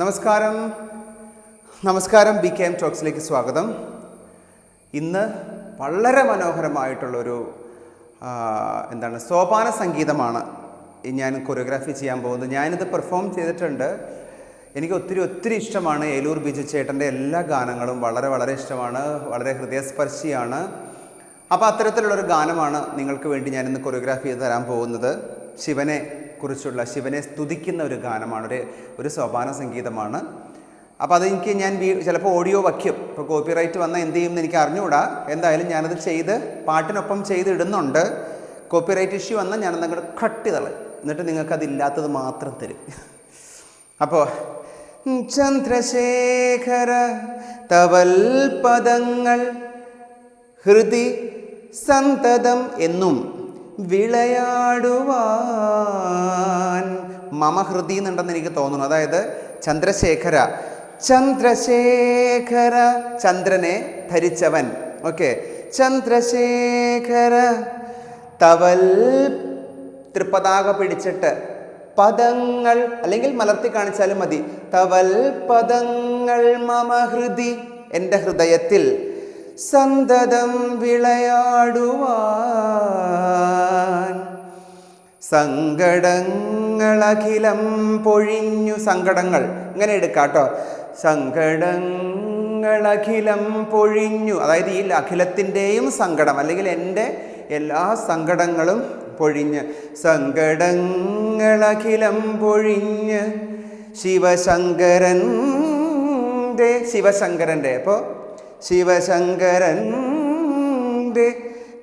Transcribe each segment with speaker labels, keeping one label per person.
Speaker 1: നമസ്കാരം BKM ടോക്സിലേക്ക് സ്വാഗതം. ഇന്ന് വളരെ മനോഹരമായിട്ടുള്ളൊരു സോപാന സംഗീതമാണ് ഞാൻ കൊറിയോഗ്രാഫി ചെയ്യാൻ പോകുന്നത്. ഞാനിത് പെർഫോം ചെയ്തിട്ടുണ്ട്. എനിക്ക് ഒത്തിരി ഇഷ്ടമാണ്. ഏലൂർ ബിജു ചേട്ടൻ്റെ എല്ലാ ഗാനങ്ങളും വളരെ ഇഷ്ടമാണ്, വളരെ ഹൃദയസ്പർശിയാണ്. അപ്പോൾ അത്തരത്തിലുള്ളൊരു ഗാനമാണ് നിങ്ങൾക്ക് വേണ്ടി ഞാനിന്ന് കൊറിയോഗ്രാഫി ചെയ്ത് തരാൻ പോകുന്നത്. ശിവനെ സ്തുതിക്കുന്ന ഒരു ഗാനമാണ്, ഒരു സോപാന സംഗീതമാണ്. അപ്പോൾ അതെനിക്ക് ഞാൻ ചിലപ്പോൾ ഓഡിയോ വയ്ക്കും. ഇപ്പോൾ കോപ്പിറൈറ്റ് വന്നാൽ എന്ത് ചെയ്യുമെന്ന് എനിക്ക് അറിഞ്ഞുകൂടാ. എന്തായാലും ഞാനത് പാട്ടിനൊപ്പം ചെയ്തിടുന്നുണ്ട്. കോപ്പിറൈറ്റ് ഇഷ്യൂ വന്നാൽ ഞാനത് അങ്ങോട്ട് കട്ട് ചെയ്തളയും, എന്നിട്ട് നിങ്ങൾക്കതില്ലാത്തത് മാത്രം തരും. അപ്പോൾ ചന്ദ്രശേഖര തവൽ പദങ്ങൾ ഹൃദി സന്തതം എന്നും വിളയാടുവാൻ മമഹൃദി എന്നുണ്ടെന്ന് എനിക്ക് തോന്നുന്നു. അതായത് ചന്ദ്രശേഖര, ചന്ദ്രനെ ധരിച്ചവൻ. ഓക്കെ, ചന്ദ്രശേഖര തവൽ തൃപ്പതാക പിടിച്ചിട്ട് പദങ്ങൾ, അല്ലെങ്കിൽ മലർത്തി കാണിച്ചാലും മതി. തവൽ പദങ്ങൾ മമഹൃദി, എൻ്റെ ഹൃദയത്തിൽ സന്തതം വിളയാടുവാൻ. സങ്കടങ്ങളഖിലം പൊഴിഞ്ഞു, സങ്കടങ്ങൾ ഇങ്ങനെ എടുക്കാട്ടോ. സങ്കടങ്ങളഖിലം പൊഴിഞ്ഞു, അതായത് ഈ അഖിലത്തിൻ്റെയും സങ്കടം, അല്ലെങ്കിൽ എൻ്റെ എല്ലാ സങ്കടങ്ങളും പൊഴിഞ്ഞ്. സങ്കടങ്ങളഖിലം പൊഴിഞ്ഞ് ശിവശങ്കരൻ്റെ അപ്പോൾ ശിവശങ്കരൻ്റെ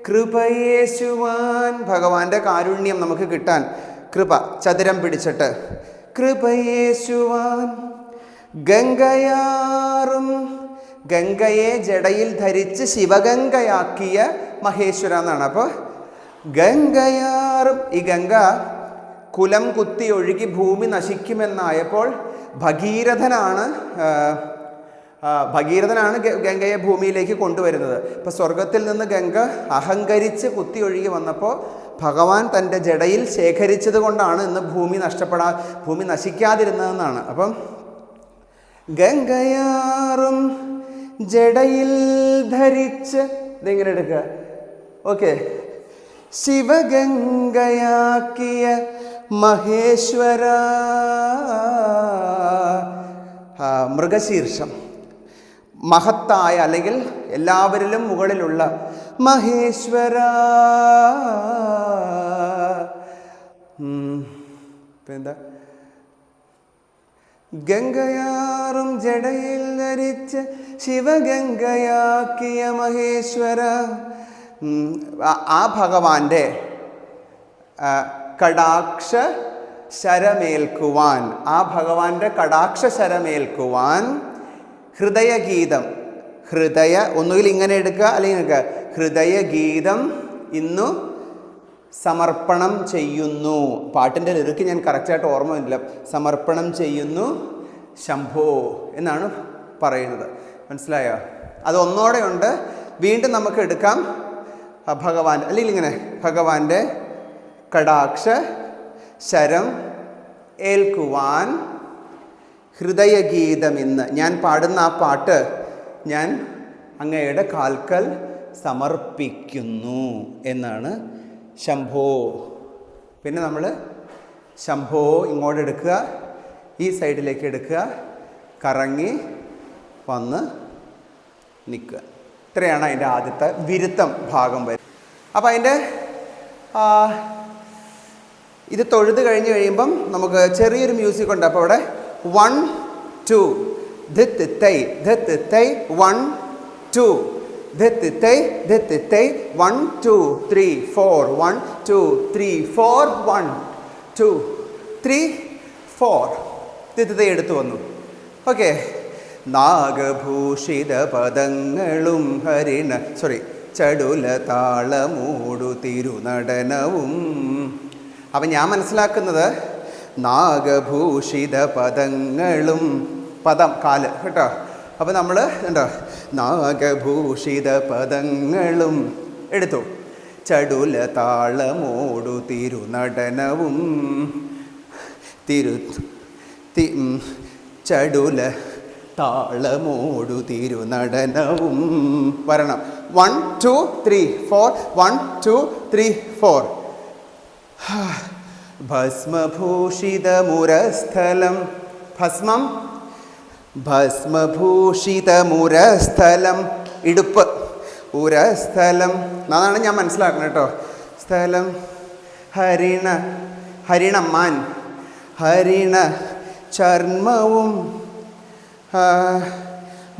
Speaker 1: കൃപയേശുവാൻ, ഭഗവാന്റെ കാരുണ്യം നമുക്ക് കിട്ടാൻ, കൃപ ചതുരം പിടിച്ചിട്ട് കൃപയേശുവാൻ. ഗംഗയാറും, ഗംഗയെ ജടയിൽ ധരിച്ച് ശിവഗംഗയാക്കിയ മഹേശ്വര എന്നാണ്. അപ്പോൾ ഗംഗയാറും, ഈ ഗംഗ കുലം കുത്തി ഒഴുകി ഭൂമി നശിക്കുമെന്നായപ്പോൾ ഭഗീരഥനാണ് ഗംഗയെ ഭൂമിയിലേക്ക് കൊണ്ടുവരുന്നത്. ഇപ്പോൾ സ്വർഗത്തിൽ നിന്ന് ഗംഗ അഹങ്കരിച്ച് കുത്തി ഒഴുകി വന്നപ്പോൾ ഭഗവാൻ തൻ്റെ ജടയിൽ ശേഖരിച്ചത് കൊണ്ടാണ് ഇന്ന് ഭൂമി നശിക്കാതിരുന്നതെന്നാണ്. അപ്പം ഗംഗയാറും ജടയിൽ ധരിച്ച്, ഇതെങ്ങനെ എടുക്കുക? ഓക്കെ, ശിവഗംഗയാക്കിയ മഹേശ്വര. മൃഗശീർഷം, മഹത്തായ, അല്ലെങ്കിൽ എല്ലാവരിലും മുകളിലുള്ള മഹേശ്വര. എന്താ? ഗംഗയാറും ജടയിൽ ധരിച്ച് ശിവഗംഗയാക്കിയ മഹേശ്വര. ആ ഭഗവാന്റെ കടാക്ഷ ശരമേൽക്കുവാൻ, ഹൃദയഗീതം, ഒന്നുകിൽ ഇങ്ങനെ എടുക്കുക അല്ലെങ്കിൽ എടുക്കുക. ഹൃദയഗീതം ഇന്നു സമർപ്പണം ചെയ്യുന്നു. പാട്ടിൻ്റെ ലിറിക്ക് ഞാൻ കറക്റ്റായിട്ട് ഓർമ്മയില്ല. സമർപ്പണം ചെയ്യുന്നു ശംഭോ എന്നാണ് പറയുന്നത്. മനസ്സിലായോ? അത് ഒന്നോടെ ഉണ്ട്. വീണ്ടും നമുക്ക് എടുക്കാം. ഭഗവാൻ, അല്ലെങ്കിൽ ഇങ്ങനെ, ഭഗവാന്റെ കടാക്ഷ ശരം ഏൽക്കുവാൻ ഹൃദയഗീതം ഇന്ന്. ഞാൻ പാടുന്ന ആ പാട്ട് ഞാൻ അങ്ങയുടെ കാൽക്കൽ സമർപ്പിക്കുന്നു എന്നാണ് ശംഭോ. പിന്നെ നമ്മൾ ശംഭോ ഇങ്ങോട്ട് എടുക്കുക, ഈ സൈഡിലേക്ക് എടുക്കുക, കറങ്ങി വന്ന് നിൽക്കുക. ഇത്രയാണ് അതിൻ്റെ ആദ്യത്തെ വിരുത്തം ഭാഗം വരും. അപ്പോൾ അതിൻ്റെ ഇത് തൊഴുത് കഴിഞ്ഞ് കഴിയുമ്പം നമുക്ക് ചെറിയൊരു മ്യൂസിക് ഉണ്ട്. അപ്പോൾ അവിടെ 1 2 ധിത്ത് തൈ 1 2 ധിത്ത് തൈ 1 2 3 4 1 2 3 4 1 2 3 4 ധിത്ത് തൈ എടുത്തു വന്നു. ഓക്കെ, നാഗഭൂഷിത പദങ്ങളും ചടുല താളമൂടു തിരുനടനവും. അപ്പം ഞാൻ മനസ്സിലാക്കുന്നത് നാഗഭൂഷിത പദങ്ങളും, പദം കാല് കേട്ടോ. അപ്പോൾ നമ്മൾ ഉണ്ടോ, നാഗഭൂഷിത പദങ്ങളും എടുത്തു. ചടുല താളമോടു തിരുനടനവും ചടുല താളമോടു തിരുനടനവും വരണം. 1 2 3 4 1 2 3 4. ഭസ്മഭൂഷിതമുരസ്ഥലം ഭസ്മം ഭസ്മഭൂഷിതമുരസ്ഥലം ഇടുപ്പ് ഉരസ്ഥലം അതാണ് ഞാൻ മനസ്സിലാക്കണം കേട്ടോ. സ്ഥലം ഹരിണമാൻ ഹരിണ ചർമ്മവും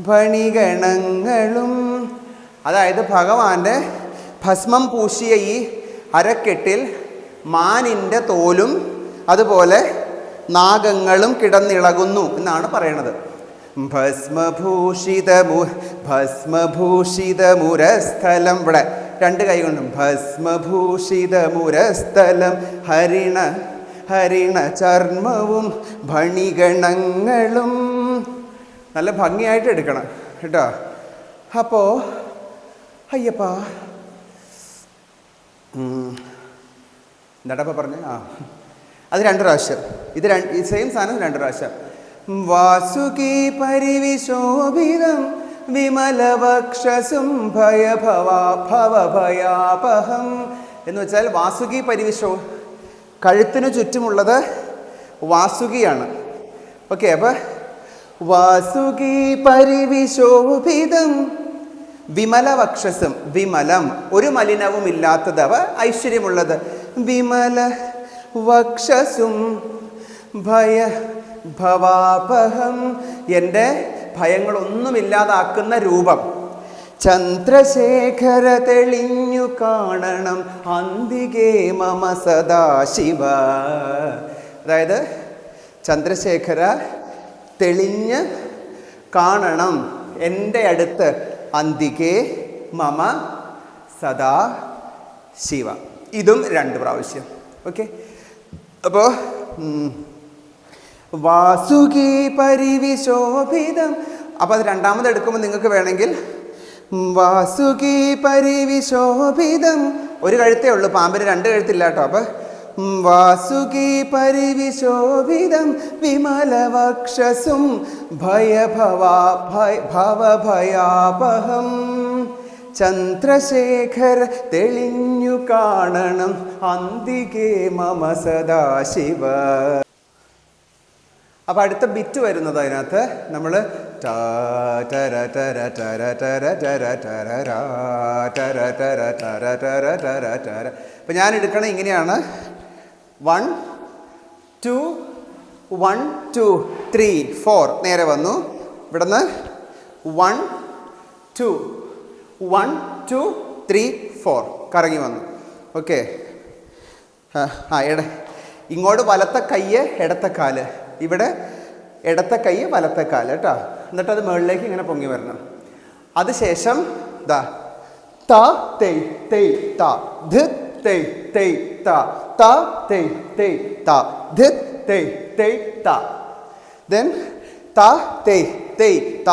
Speaker 1: ഭണിഗണങ്ങളും. അതായത് ഭഗവാന്റെ ഭസ്മം പൂശിയ ഈ അരക്കെട്ടിൽ മാനിൻ്റെ തോലും അതുപോലെ നാഗങ്ങളും കിടന്നിളകുന്നു എന്നാണ് പറയണത്. ഭസ്മഭൂഷിതമുരസ്ഥലം ഇവിടെ 2 കൈ കൊണ്ടും ഭസ്മഭൂഷിതമുരസ്ഥലം ഹരിണ ചർമ്മവും ഭണിഗണങ്ങളും. നല്ല ഭംഗിയായിട്ട് എടുക്കണം കേട്ടോ. അപ്പോൾ അയ്യപ്പ എന്താട്ടപ്പം പറഞ്ഞേ? അത് 2 പ്രാവശ്യം. ഇത് സെയിം സാധനം 2 പ്രാവശ്യം. വാസുകി പരിവിശോഭിതം വിമലവക്ഷസും ഭവഭയാപഹം എന്ന് വെച്ചാൽ വാസുകി പരിവിശോ കഴുത്തിനു ചുറ്റുമുള്ളത് വാസുകിയാണ്. ഓക്കെ, അപ്പം വാസുകി പരിവിശോഭിതം വിമലവക്ഷസും വിമലം ഒരു മലിനവും ഇല്ലാത്തത് അവ ഐശ്വര്യമുള്ളത്. വിമല വക്ഷസും ഭവാപഹം എൻ്റെ ഭയങ്ങളൊന്നുമില്ലാതാക്കുന്ന രൂപം. ചന്ദ്രശേഖര തെളിഞ്ഞു കാണണം അന്തികേ മമ സദാശിവ. അതായത് ചന്ദ്രശേഖര തെളിഞ്ഞ് കാണണം എൻ്റെ അടുത്ത് അന്തികേ മമ സദാ ശിവ. ഇതും 2 പ്രാവശ്യം. ഓക്കെ, അപ്പോൾ വാസുകി പരിവിശോഭിതം. അപ്പോൾ അത് രണ്ടാമത് എടുക്കുമ്പോൾ നിങ്ങൾക്ക് വേണമെങ്കിൽ വാസുകി പരിവിശോഭിതം. ഒരു കഴുത്തേ ഉള്ളൂ, പാമ്പിന് 2 കഴുത്തില്ല കേട്ടോ. അപ്പം വാസുകി പരിവിശോഭിതം വിമലവക്ഷസും ഭവഭയാപഹം ചന്ദ്രശേഖര തെളിഞ്ഞു കാണണം അന്തികേ മമ സദാശിവ. അപ്പം അടുത്ത ബിറ്റ് വരുന്നത് അതിനകത്ത് നമ്മൾ അപ്പം ഞാൻ എടുക്കണ ഇങ്ങനെയാണ്. 1 2 1 2 3 4 നേരെ വന്നു. ഇവിടുന്ന് 1 2 1 2 3 4 കറങ്ങി വന്നു. ഓക്കെ, ഇങ്ങോട്ട് വലത്തെ കയ്യ് ഇടത്തെ കാല്, ഇവിടെ ഇടത്തെ കൈ വലത്തെ കാല് കേട്ടോ. എന്നിട്ട് അത് മുകളിലേക്ക് ഇങ്ങനെ പൊങ്ങി വരണം. അതിനുശേഷം ദാ ത തെയ് തെയ് ത ധ് തെയ് തെയ് ത ത തെയ് തെയ് ത ധ് തെയ് തെയ് ത. ദെൻ ത തെയ് തെയ് ത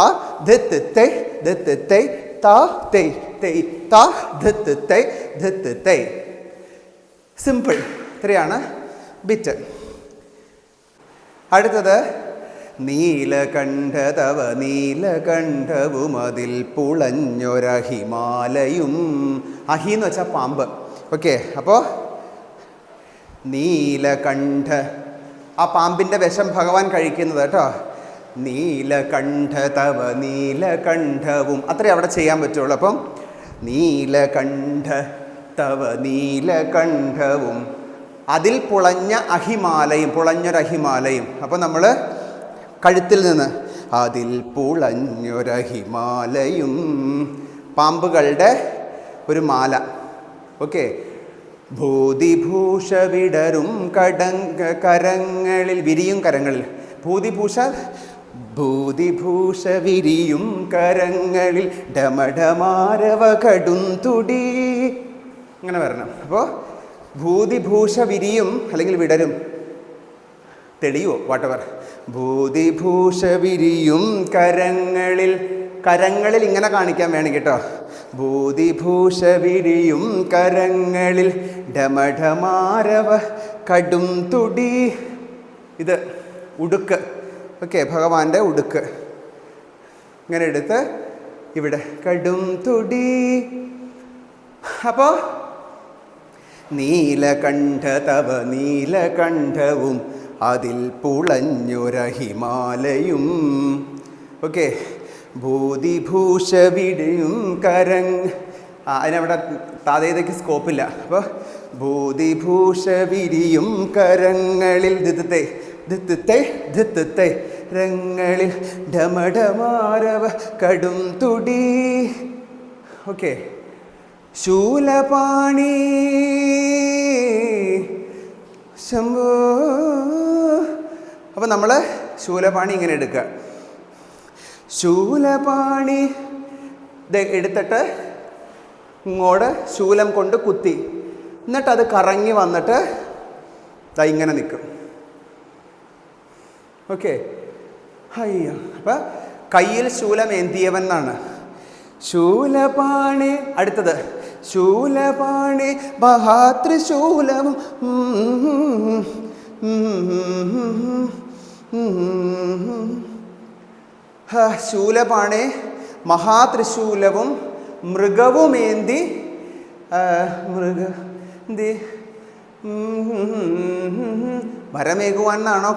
Speaker 1: ധ് തെയ് ധ് തെയ് ത തെയ് തെയ് ത ധ് തെയ് ധ് തെയ്. സിമ്പിൾ. ഇത്രയാണ് ബിറ്റ്. അടുത്തത് നീലകണ്ഠതവ നീലകണ്ഠവും അതിൽ പുളഞ്ഞൊരഹിമാലയും. അഹി എന്ന് വെച്ചാൽ പാമ്പ്. ഓക്കെ, അപ്പോൾ നീലകണ്ഠ ആ പാമ്പിൻ്റെ വിഷം ഭഗവാൻ കഴിക്കുന്നത് കേട്ടോ. നീലകണ്ഠതവ നീലകണ്ഠവും അത്രേ അവിടെ ചെയ്യാൻ പറ്റുള്ളൂ. അപ്പം നീലകണ്ഠ തവ നീലകണ്ഠവും അതിൽ പുളഞ്ഞ അഹിമാലയും, പുളഞ്ഞൊരഹിമാലയും. അപ്പോൾ നമ്മൾ കഴുത്തിൽ നിന്ന് അതിൽ പുളഞ്ഞൊരഹിമാലയും, പാമ്പുകളുടെ ഒരു മാല. ഓക്കെ, ഭൂതിഭൂഷ വിടരും കരങ്ങളിൽ വിരിയും കരങ്ങളിൽ ഭൂതിഭൂഷ വിരിയും കരങ്ങളിൽ ഡമഡമാരവ കടും തുടി അങ്ങനെ വരണം. അപ്പോൾ ഭൂതിഭൂഷ വിരിയും അല്ലെങ്കിൽ വിടരും, തെളിയോ വാട്ടവർ. ഭൂതിഭൂഷ വിരിയും കരങ്ങളിൽ, കരങ്ങളിൽ ഇങ്ങനെ കാണിക്കാൻ വേണം കേട്ടോ. ഭൂതിഭൂഷ വിരിയും കരങ്ങളിൽ ഡമഡമാരവ കടും തുടി. ഇത് ഉടുക്ക്, ഓക്കെ, ഭഗവാന്റെ ഉടുക്ക് ഇങ്ങനെ എടുത്ത് ഇവിടെ കടും തുടി. അപ്പോൾ നീലകണ്ഠ തവ നീലകണ്ഠവും അതിൽ പുളഞ്ഞൊര ഹിമാലയും. ഓക്കെ, ഭൂതിഭൂഷ വിടിയും അതിനവിടെ താതേതയ്ക്ക് സ്കോപ്പില്ല. അപ്പോൾ ഭൂതിഭൂഷ വിരിയും കരങ്ങളിൽ ധിത്തത്തെ രങ്ങളിൽ ഡമഡമാരവ കടും തുടി. ഓക്കെ, ശൂലപാണി ശംഭോ. അപ്പം നമ്മൾ ശൂലപാണി ഇങ്ങനെ എടുക്കുക. ശൂലപാണി എടുത്തിട്ട് ഇങ്ങോട്ട് ശൂലം കൊണ്ട് കുത്തി, എന്നിട്ടത് കറങ്ങി വന്നിട്ട് ഇങ്ങനെ നിൽക്കും. ഓക്കെ, അയ്യോ. അപ്പം കയ്യിൽ ശൂലം ഏന്തിയവൻ എന്നാണ്. ശൂലപാണി. അടുത്തത് ശൂലപാണി മഹാത്രിശൂലവും. ശൂലപാണി മഹാത്രിശൂലവും മൃഗവുമേന്തി വരമേകുവാൻ എന്നാണോ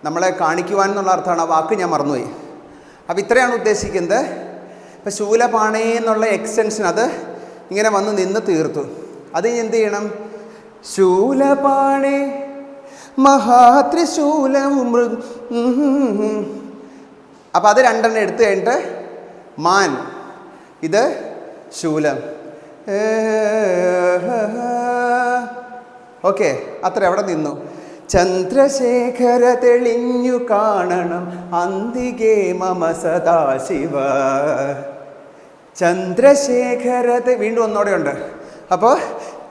Speaker 1: നമ്മളെ കാണിക്കുവാൻ എന്നുള്ള അർത്ഥമാണ്. ആ വാക്ക് ഞാൻ മറന്നുപോയി. അപ്പം ഇത്രയാണ് ഉദ്ദേശിക്കുന്നത്. ഇപ്പം ശൂലപാണി എന്നുള്ള എക്സ്റ്റൻഷൻ അത് ഇങ്ങനെ വന്ന് നിന്ന് തീർത്തു. അത് എന്ത് ചെയ്യണം? ശൂലപാണി മഹാത്രിശൂലവും അപ്പം അത് രണ്ടെണ്ണം എടുത്തു കഴിഞ്ഞിട്ട് മാൻ, ഇത് ശൂലം. ഓക്കെ, അത്ര അവിടെ നിന്നു. ചന്ദ്രശേഖര തെളിഞ്ഞു കാണണം അന്തികേ മമ സദാശിവ. ചന്ദ്രശേഖര വീണ്ടും ഒന്നോടെ ഉണ്ട്. അപ്പോൾ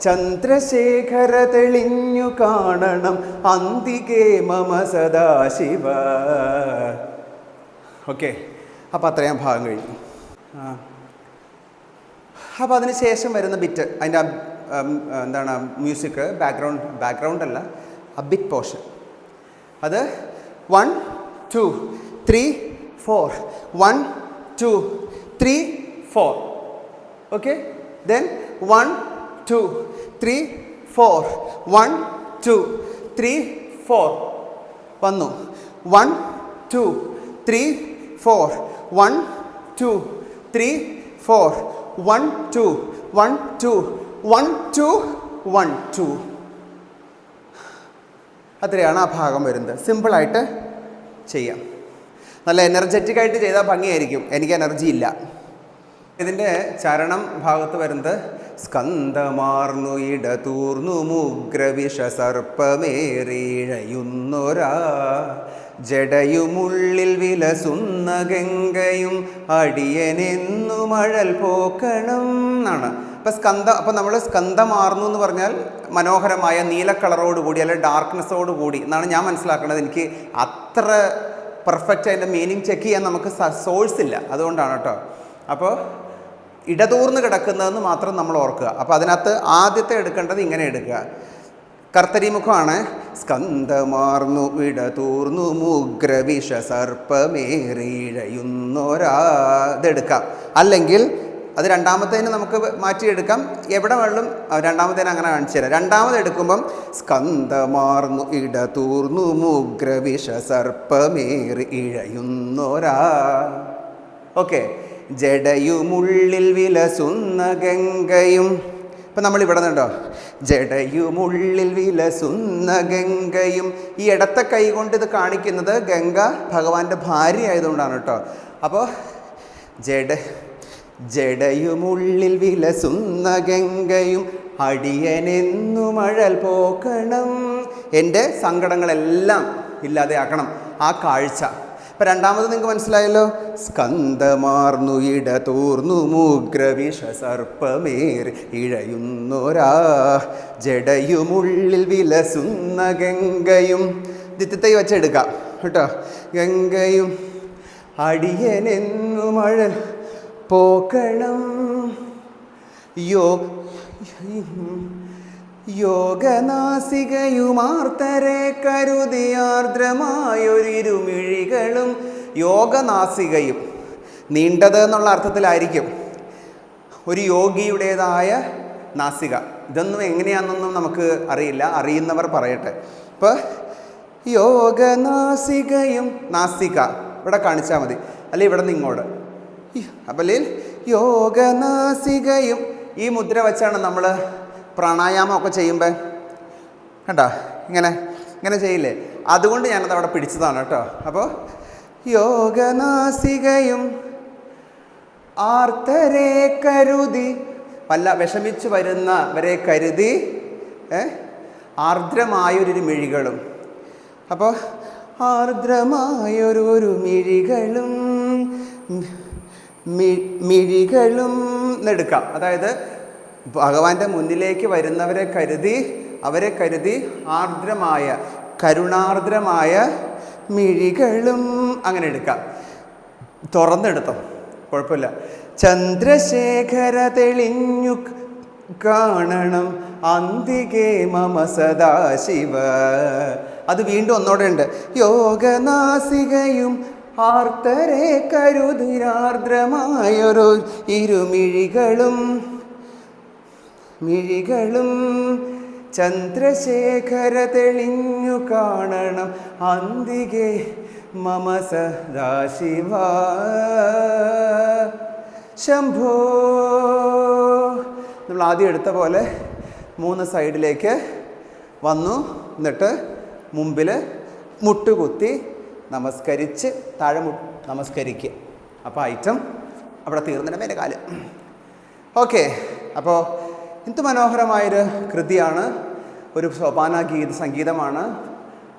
Speaker 1: ചന്ദ്രശേഖര തെളിഞ്ഞു കാണണം അന്തികേ മമ സദാശിവ. ഓക്കെ, അപ്പോൾ അത്രയും ഭാഗം കഴിഞ്ഞു. അപ്പോൾ അതിന് ശേഷം വരുന്ന ബിറ്റ്, അതിൻ്റെ എന്താണ് മ്യൂസിക് ബാക്ക്ഗ്രൗണ്ട് അല്ല, a bit portion. അത് 1 2 3 4 1 2 3 4. okay, then 1 2 3 4 1 2 3 4 വന്നു. 1 2 3 4 1 2 3 4 1 2 1 2 1 2 1 2. അത്രയാണ് ആ ഭാഗം വരുന്നത്. സിമ്പിളായിട്ട് ചെയ്യാം. നല്ല എനർജറ്റിക്കായിട്ട് ചെയ്താൽ ഭംഗിയായിരിക്കും. എനിക്ക് എനർജി ഇല്ല. ഇതിൻ്റെ ചരണം ഭാഗത്ത് വരുന്നത് സ്കന്ധമാർന്നു ഇടതൂർന്നു മുഗ്രവിഷ സർപ്പമേറിഴയുന്നൊരാ ജടയുമുള്ളിൽ വിലസുന്ന ഗംഗയും അടിയനെന്നു മഴൽ പോക്കണം എന്നാണ്. അപ്പം നമ്മൾ സ്കന്ധമാർന്നു എന്ന് പറഞ്ഞാൽ മനോഹരമായ നീല കളറോട് കൂടി അല്ലെങ്കിൽ ഡാർക്ക്നെസ്സോട് കൂടി എന്നാണ് ഞാൻ മനസ്സിലാക്കുന്നത്. എനിക്ക് അത്ര പെർഫെക്റ്റ് അതിൻ്റെ മീനിങ് ചെക്ക് ചെയ്യാൻ നമുക്ക് സോഴ്സ് ഇല്ല, അതുകൊണ്ടാണ് കേട്ടോ. അപ്പോൾ ഇടതൂർന്ന് കിടക്കുന്നതെന്ന് മാത്രം നമ്മൾ ഓർക്കുക. അപ്പോൾ അതിനകത്ത് ആദ്യത്തെ എടുക്കേണ്ടത് ഇങ്ങനെ എടുക്കുക. കർത്തരിമുഖമാണ്. സ്കന്ധമാർന്നു ഇടതൂർന്നു മുഗ്രവിഷ സർപ്പമേറിഴയുന്നൊരാ, ഇതെടുക്കാം. അല്ലെങ്കിൽ അത് രണ്ടാമത്തേന് നമുക്ക് മാറ്റിയെടുക്കാം. എവിടെ വേണം രണ്ടാമത്തേന് അങ്ങനെ കാണിച്ചു തരാം. രണ്ടാമത് എടുക്കുമ്പം സ്കന്ധമാർന്നു ഇടതൂർന്നു മുഗ്രവിഷ സർപ്പമേറി ഇഴയുന്നൊരാ. ഓക്കെ, ജടയുമുള്ളിൽ വിലസുന്ന ഗംഗയും. ഇപ്പം നമ്മളിവിടെ നിന്നുണ്ടോ, ജടയുമുള്ളിൽ വിലസുന്ന ഗംഗയും. ഈ ഇടത്തെ കൈ കൊണ്ട് ഇത് കാണിക്കുന്നത് ഗംഗ ഭഗവാന്റെ ഭാര്യ ആയതുകൊണ്ടാണ് കേട്ടോ. അപ്പോൾ ജടയുമുള്ളിൽ വിലസുന്ന ഗംഗയും അടിയനെന്നു മഴൽ പോക്കണം. എൻ്റെ സങ്കടങ്ങളെല്ലാം ഇല്ലാതെയാക്കണം ആ കാഴ്ച. ഇപ്പം രണ്ടാമത് നിങ്ങൾക്ക് മനസ്സിലായല്ലോ. സ്കന്ധമാർന്നു ഇടതൂർന്നു മുഗ്രവിഷ സർപ്പമേറി ഇഴയുന്നൊരാ ജടയുമുള്ളിൽ വിലസുന്ന ഗംഗയും. ദിത്തൈ വെച്ചെടുക്കാം കേട്ടോ. ഗംഗയും അടിയനെന്നു മഴൽ പോക്കണം. യോഗനാസികയുമാർത്തരെ കരുതിയാർദ്രമായൊരിരുമിഴികളും. യോഗനാസികയും നീണ്ടത് എന്നുള്ള അർത്ഥത്തിലായിരിക്കും. ഒരു യോഗിയുടേതായ നാസിക. ഇതൊന്നും എങ്ങനെയാണെന്നൊന്നും നമുക്ക് അറിയില്ല, അറിയുന്നവർ പറയട്ടെ. ഇപ്പോൾ യോഗനാസികയും, നാസിക ഇവിടെ കാണിച്ചാൽ മതി, അല്ലെ ഇവിടെ നിന്ന് ഇങ്ങോട്ട്. അപ്പോൾ യോഗനാസികയും ഈ മുദ്ര വെച്ചാണ് നമ്മൾ പ്രാണായാമമൊക്കെ ചെയ്യുമ്പോൾ കണ്ടോ ഇങ്ങനെ ഇങ്ങനെ ചെയ്യില്ലേ, അതുകൊണ്ട് ഞാനത് അവിടെ പിടിച്ചതാണ് കേട്ടോ. അപ്പോൾ യോഗനാസികയും ആർത്തരെ കരുതി, വല്ല വിഷമിച്ച് വരുന്നവരെ കരുതി ആർദ്രമായൊരു മിഴികളും. അപ്പോൾ ആർദ്രമായൊരു മിഴികളും മിഴികളും എന്നെടുക്കാം. അതായത് ഭഗവാന്റെ മുന്നിലേക്ക് വരുന്നവരെ കരുതി, അവരെ കരുതി ആർദ്രമായ കരുണാർദ്രമായ മിഴികളും അങ്ങനെ എടുക്കാം. തുറന്നെടുത്തോ കുഴപ്പമില്ല. ചന്ദ്രശേഖര തെളിഞ്ഞു കാണണം അന്തികേ മമ സദാശിവ. അത് വീണ്ടും ഒന്നോടെ ഉണ്ട്. യോഗനാസികയും ആർത്തരെ കരുതിരാർദ്രമായൊരു ഇരുമിഴികളും മിഴികളും. ചന്ദ്രശേഖര തെളിഞ്ഞു കാണണം അന്തികേ മമ സദാശിവ ശംഭോ. നമ്മൾ ആദ്യം എടുത്ത പോലെ 3 സൈഡിലേക്ക് വന്നു, എന്നിട്ട് മുമ്പിൽ മുട്ടുകുത്തി നമസ്കരിച്ച് താഴെ നമസ്കരിക്കുക. അപ്പോൾ ഐറ്റം അവിടെ തീർന്നിട്ട് മേലെ കാല്. ഓക്കെ, അപ്പോൾ എന്ത് മനോഹരമായൊരു കൃതിയാണ്, ഒരു സോപാന സംഗീതമാണ്.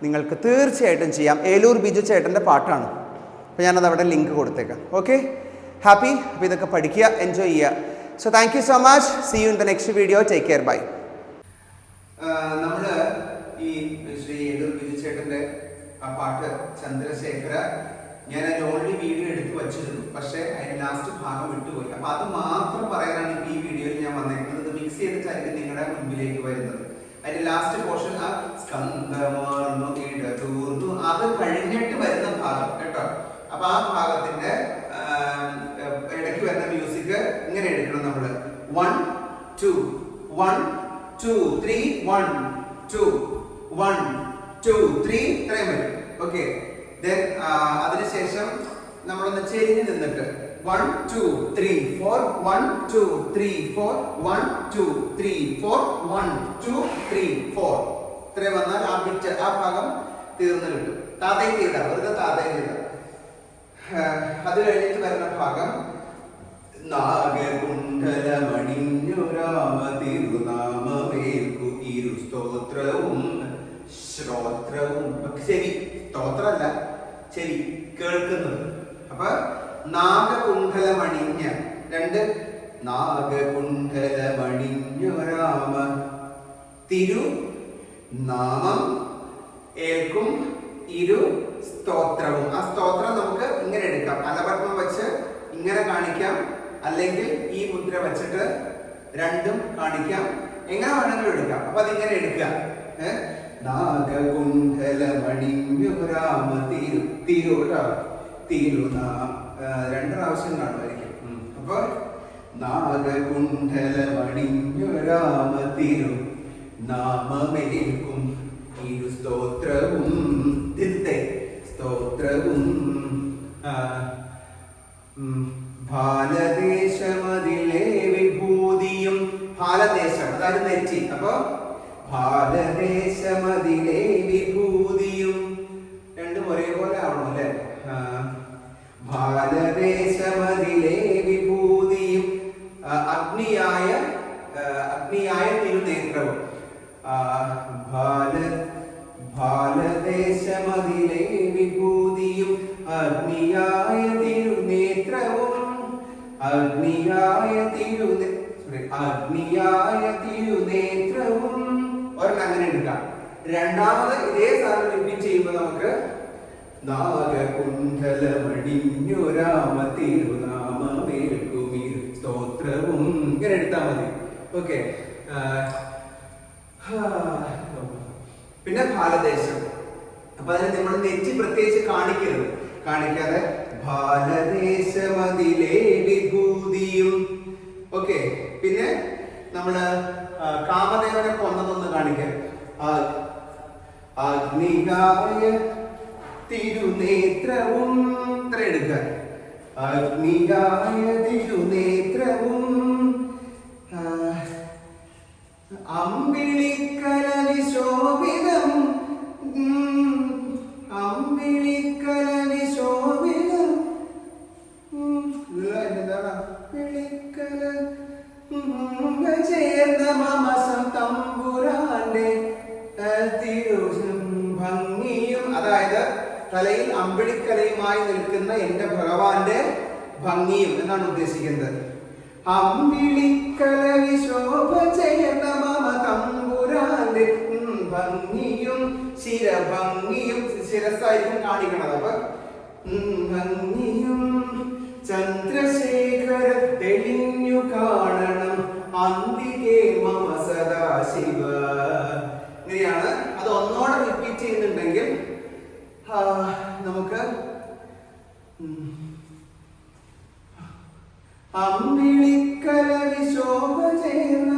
Speaker 1: നിങ്ങൾക്ക് തീർച്ചയായിട്ടും ചെയ്യാം. ഏലൂർ ബിജു ചേട്ടൻ്റെ പാട്ടാണ്. അപ്പോൾ ഞാനത് അവിടെ ലിങ്ക് കൊടുത്തേക്കാം. Okay, happy. അപ്പോൾ ഇതൊക്കെ പഠിക്കുക, എൻജോയ് ചെയ്യുക. So thank you so much. See you in the next video. Take care, bye. നമ്മൾ ഈ ശ്രീ ഏലൂർ ബിജു ചേട്ടൻ്റെ ആ പാട്ട് ചന്ദ്രശേഖര, ഞാൻ അതിന് ഓൾറെഡി വീഡിയോ എടുത്ത് വച്ചിരുന്നു, പക്ഷേ അതിന് ലാസ്റ്റ് ഭാഗം വിട്ടുപോയി. അപ്പോൾ അത് മാത്രം പറയാനാണ് ഇപ്പോൾ ഈ വീഡിയോയിൽ ഞാൻ വന്നേക്കുന്നത്. ഇത് മിക്സ് ചെയ്തിട്ടായിരിക്കും നിങ്ങളുടെ മുമ്പിലേക്ക് വരുന്നത്. അതിന്റെ ലാസ്റ്റ് പോർഷൻ ആ സ്കന്ധമാർന്നു ഇടതൂർന്നു അത് കഴിഞ്ഞിട്ട് വരുന്ന ഭാഗം കേട്ടോ. അപ്പൊ ആ ഭാഗത്തിന്റെ ഇടയ്ക്ക് വരുന്ന മ്യൂസിക് ഇങ്ങനെ എടുക്കണം നമ്മള്. 1 2 1 2 3 1 2 1 2 3 ഇത്രയും വരും. ഓക്കെ, ദെൻ അതിനുശേഷം നമ്മളൊന്ന് ചെരിഞ്ഞ് നിന്നിട്ട് 1 2 3 4 1 2 3 4 1 2 3 4 1 2 3 4 ഇത്രയും വന്നാൽ ആ പിക്ചർ ആ ഭാഗം തീർന്നു കിട്ടും. താതയും ചെയ്ത വെറുതെ താതയും ചെയ്ത. അത് കഴിഞ്ഞിട്ട് വരുന്ന ഭാഗം നാഗകുണ്ഡലമണിഞ്ഞു രാമ തിരുനാമമേൽക്കു ഇരു സ്തോത്രവും ശ്രോത്രവും. ചെവി, സ്തോത്രമല്ല ചെവി കേൾക്കുന്നത്. അപ്പൊ നാഗകുണ്ഡലമണിഞ്ഞ 2 നാഗകുണ്ഡലമണിഞ്ഞു രാമ തിരു നാമം ഏൽക്കും ഇരു സ്തോത്രവും. ആ സ്തോത്രം നമുക്ക് ഇങ്ങനെ എടുക്കാം, അലപത്മം വെച്ച് ഇങ്ങനെ കാണിക്കാം, അല്ലെങ്കിൽ ഈ മുദ്ര വെച്ചിട്ട് രണ്ടും കാണിക്കാം, എങ്ങനെ വേണമെങ്കിലും എടുക്കാം. അപ്പൊ അതിങ്ങനെ എടുക്കുക. നാഗകുണ്ഡലമണിഞ്ഞു രാമ തിരു തിരു കേട്ടോ, തിരുനാമ 2 പ്രാവശ്യം കാണുമായിരിക്കും. അപ്പൊ നാഗകുണ്ഡലമണിഞ്ഞു രാമ തിരു നാമമേൽക്കും ഇരു സ്തോത്രവും സ്തോത്രവും. ഭാലദേശമതിലെ വിഭൂതിയും. ഭാലദേശം അതായത് നെറ്റി. അപ്പൊ ഭാലദേശമതിലെ വിഭൂതിയും രണ്ടും ഒരേപോലെ ആവണം അല്ലെ. ഭാലദേശമതിലെ വിഭൂതിയും അഗ്നിയായ തിരുനേത്രവും. ഭാലദേശമതിലെ വിഭൂതിയും അഗ്നിയായ തിരുനേത്രവും. അഗ്നിയായ തിരുനേത്രവും. ഒരെണ്ണം അങ്ങനെ എടുക്കാം. രണ്ടാമത് ഇതേ സാധനം റിപ്പീറ്റ് ചെയ്യുമ്പോൾ നമുക്ക് നാഗകുണ്ഡലമണിഞ്ഞു രാമ തിരുനാമമേൽക്കുമിരു സ്തോത്രവും ഇങ്ങനെ എടുത്താൽ മതി. ഓക്കെ, പിന്നെ ഭാരതദേശം. അപ്പൊ അതിന് നമ്മൾ നെറ്റി പ്രത്യേകിച്ച് കാണിക്കാതെ ഭാരതദേശമതിലേ വിഭൂതിയും. ഓക്കെ, പിന്നെ നമ്മള് കാമദേവനെ കൊന്നതൊന്ന് കാണിക്കാം. അഗ്നികായ തിരുനേത്രവും ഇത്ര എടുക്കുക. അഗ്നികായ തിരുനേത്രവും അമ്പിളിക്കല വിശോഭിതം അമ്പിളിക്കല വിശോഭിതം എന്താണ് അമ്പിളിക്കല ചേർന്ന മമസം തമ്പുരാന്റെ തിരുസം ഭംഗിയും. അതായത് തലയിൽ അമ്പിളിക്കലയുമായി നിൽക്കുന്ന എന്റെ ഭഗവാന്റെ ഭംഗിയും എന്നാണ് ഉദ്ദേശിക്കുന്നത്. അമ്പിളിക്കല വിശോഭ ചേർന്ന മമ തമ്പുരാന്റെ ഭംഗിയും ശിരഭംഗിയും, ശിരസായിരിക്കും കാണിക്കണത്. അപ്പൊ ഭംഗിയും ചന്ദ്രശേഖര തെളിഞ്ഞു കാണണം അന്തികേ മമ സദാശിവ. ഇങ്ങനെയാണ്. അത് ഒന്നോടെ റിപ്പീറ്റ് ചെയ്യുന്നുണ്ടെങ്കിൽ നമുക്ക് അമ്പിളിക്കല വിശോഭ ചേർന്ന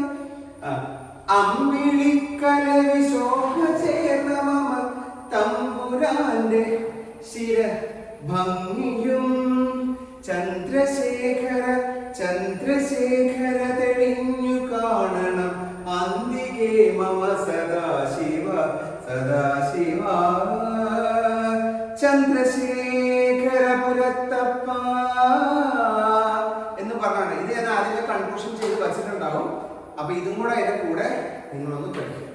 Speaker 1: അമ്പിളിക്കല വിശോഭ ചേർന്ന മമ തമ്പുരാന്റെ ശിര ഭംഗിയും ചന്ദ്രശേഖര തെളിഞ്ഞു കാണണം അന്തികേ മമ സദാശിവ സദാശിവ ചന്ദ്രശേഖര പുരത്തപ്പ എന്ന് പറഞ്ഞാണ്. ഇത് ഞാൻ ആദ്യമേ കൺക്ലൂഷൻ ചെയ്ത് വച്ചിട്ടുണ്ടാവും. അപ്പൊ ഇതും കൂടെ അതിന്റെ കൂടെ നിങ്ങളൊന്ന് പഠിക്കും.